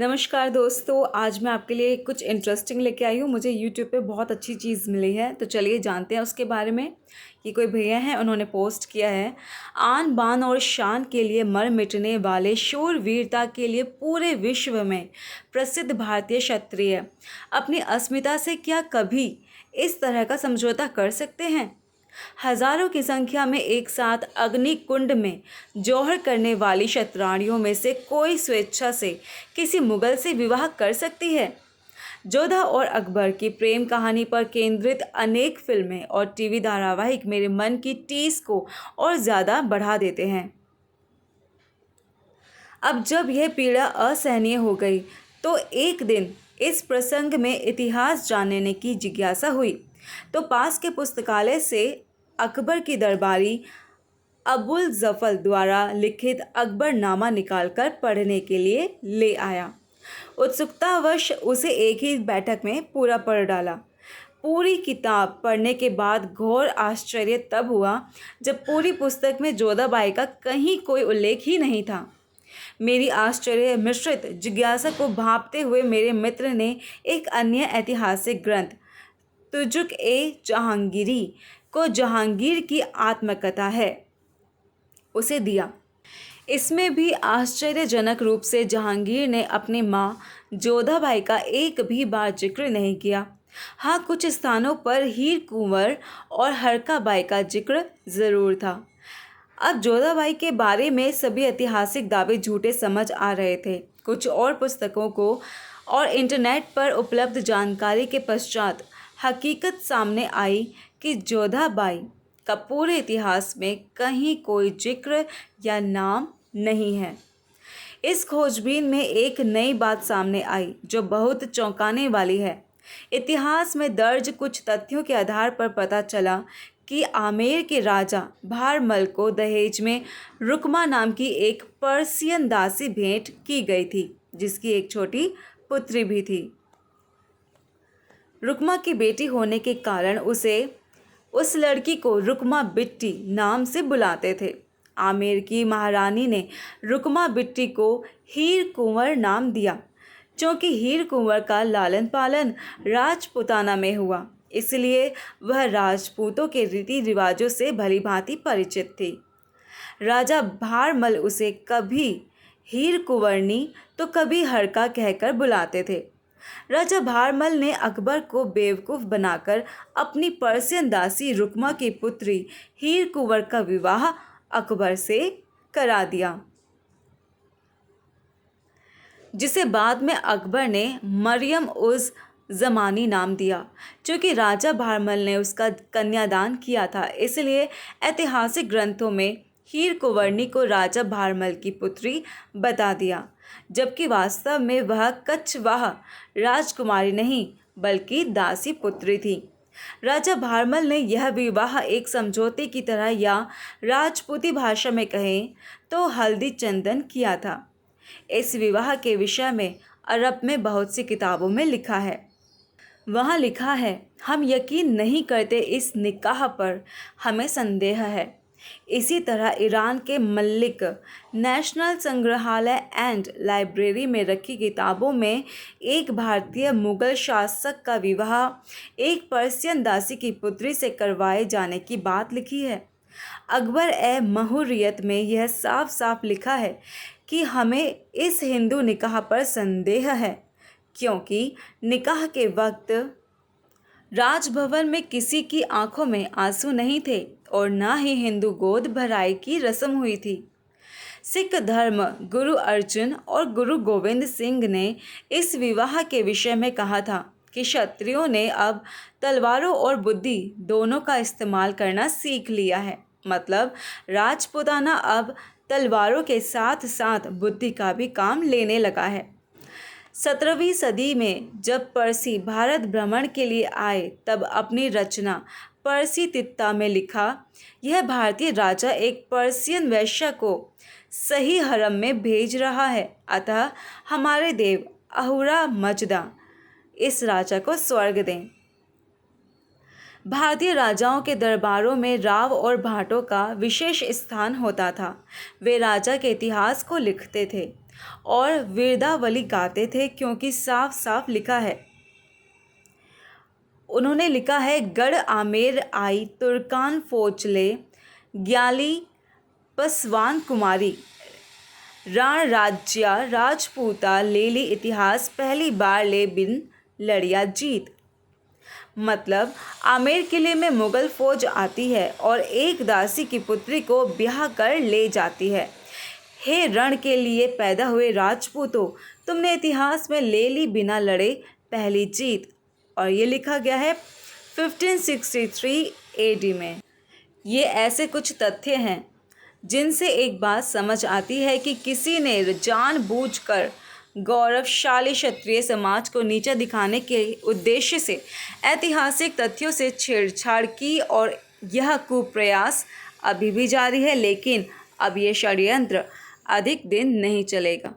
नमस्कार दोस्तों, आज मैं आपके लिए कुछ इंटरेस्टिंग लेके आई हूँ। मुझे यूट्यूब पे बहुत अच्छी चीज़ मिली है, तो चलिए जानते हैं उसके बारे में। ये कोई भैया हैं, उन्होंने पोस्ट किया है, आन बान और शान के लिए मर मिटने वाले शूरवीरता के लिए पूरे विश्व में प्रसिद्ध भारतीय क्षत्रिय अपनी अस्मिता से क्या कभी इस तरह का समझौता कर सकते हैं? हजारों की संख्या में एक साथ अग्नि कुंड में जौहर करने वाली क्षत्राणियों में से कोई स्वेच्छा से किसी मुगल से विवाह कर सकती है? जोधा और अकबर की प्रेम कहानी पर केंद्रित अनेक फिल्में और टीवी धारावाहिक मेरे मन की टीस को और ज़्यादा बढ़ा देते हैं। अब जब यह पीड़ा असहनीय हो गई तो एक दिन इस प्रसंग में इतिहास जानने की जिज्ञासा हुई, तो पास के पुस्तकालय से अकबर की दरबारी अबुल जफर द्वारा लिखित अकबरनामा निकालकर पढ़ने के लिए ले आया। उत्सुकतावश उसे एक ही बैठक में पूरा पढ़ डाला। पूरी किताब पढ़ने के बाद घोर आश्चर्य तब हुआ जब पूरी पुस्तक में जोधाबाई का कहीं कोई उल्लेख ही नहीं था। मेरी आश्चर्य मिश्रित जिज्ञासा को भांपते हुए मेरे मित्र ने एक अन्य ऐतिहासिक ग्रंथ तुजुक ए जहांगीरी को जहांगीर की आत्मकथा है उसे दिया। इसमें भी आश्चर्यजनक रूप से जहांगीर ने अपनी माँ जोधाबाई का एक भी बार जिक्र नहीं किया। हाँ, कुछ स्थानों पर हीर कुंवर और हरकाबाई का जिक्र ज़रूर था। अब जोधाबाई के बारे में सभी ऐतिहासिक दावे झूठे समझ आ रहे थे। कुछ और पुस्तकों को और इंटरनेट पर उपलब्ध जानकारी के पश्चात हकीकत सामने आई कि जोधाबाई का पूरे इतिहास में कहीं कोई जिक्र या नाम नहीं है। इस खोजबीन में एक नई बात सामने आई जो बहुत चौंकाने वाली है। इतिहास में दर्ज कुछ तथ्यों के आधार पर पता चला कि आमेर के राजा भारमल को दहेज में रुकमा नाम की एक पर्सियन दासी भेंट की गई थी, जिसकी एक छोटी पुत्री भी थी। रुकमा की बेटी होने के कारण उस लड़की को रुकमा बिट्टी नाम से बुलाते थे। आमेर की महारानी ने रुकमा बिट्टी को हीर कुंवर नाम दिया, क्योंकि हीर कुंवर का लालन पालन राजपुताना में हुआ, इसलिए वह राजपूतों के रीति रिवाजों से भली भांति परिचित थी। राजा भारमल उसे कभी हीर कुंवरनी तो कभी हरका कहकर बुलाते थे। राजा भारमल ने अकबर को बेवकूफ़ बनाकर अपनी पर्सियन दासी रुकमा की पुत्री हीर कुंवर का विवाह अकबर से करा दिया, जिसे बाद में अकबर ने मरियम उज़ ज़मानी नाम दिया। चूँकि राजा भारमल ने उसका कन्यादान किया था, इसलिए ऐतिहासिक ग्रंथों में हीर कुंवरनी को राजा भारमल की पुत्री बता दिया, जबकि वास्तव में वह कछवाह राजकुमारी नहीं बल्कि दासी पुत्री थी। राजा भारमल ने यह विवाह एक समझौते की तरह या राजपूती भाषा में कहें तो हल्दी चंदन किया था। इस विवाह के विषय में अरब में बहुत सी किताबों में लिखा है। वहाँ लिखा है, हम यकीन नहीं करते इस निकाह पर, हमें संदेह है। इसी तरह ईरान के मल्लिक नेशनल संग्रहालय एंड लाइब्रेरी में रखी किताबों में एक भारतीय मुगल शासक का विवाह एक पर्सियन दासी की पुत्री से करवाए जाने की बात लिखी है। अकबर ए महुरियत में यह साफ साफ लिखा है कि हमें इस हिंदू निकाह पर संदेह है, क्योंकि निकाह के वक्त राजभवन में किसी की आंखों में आंसू नहीं थे और ना ही हिंदू गोद भराई की रस्म हुई थी। सिख धर्म गुरु अर्जुन और गुरु गोविंद सिंह ने इस विवाह के विषय में कहा था कि क्षत्रियों ने अब तलवारों और बुद्धि दोनों का इस्तेमाल करना सीख लिया है। मतलब राजपुताना अब तलवारों के साथ साथ बुद्धि का भी काम लेने लगा है। 17वीं सदी में जब पर्सी भारत भ्रमण के लिए आए, तब अपनी रचना पर्सी तित्ता में लिखा, यह भारतीय राजा एक पर्सियन वैश्य को सही हरम में भेज रहा है, अतः हमारे देव अहुरा मजदा इस राजा को स्वर्ग दें। भारतीय राजाओं के दरबारों में राव और भाटों का विशेष स्थान होता था। वे राजा के इतिहास को लिखते थे और वीरदावली गाते थे, क्योंकि साफ साफ लिखा है, उन्होंने लिखा है, गढ़ आमेर आई तुर्कान फौजले, ग्याली पसवान कुमारी, राण राज्या राजपूता लेली इतिहास, पहली बार ले बिन लड़िया जीत। मतलब आमेर किले में मुगल फौज आती है और एक दासी की पुत्री को ब्याह कर ले जाती है। हे रण के लिए पैदा हुए राजपूतों, तुमने इतिहास में ले ली बिना लड़े पहली जीत। और ये लिखा गया है 1563 AD में। ये ऐसे कुछ तथ्य हैं जिनसे एक बात समझ आती है कि किसी ने जानबूझकर गौरवशाली क्षत्रिय समाज को नीचा दिखाने के उद्देश्य से ऐतिहासिक तथ्यों से छेड़छाड़ की, और यह कुप्रयास अभी भी जारी है, लेकिन अब ये षड्यंत्र अधिक दिन नहीं चलेगा।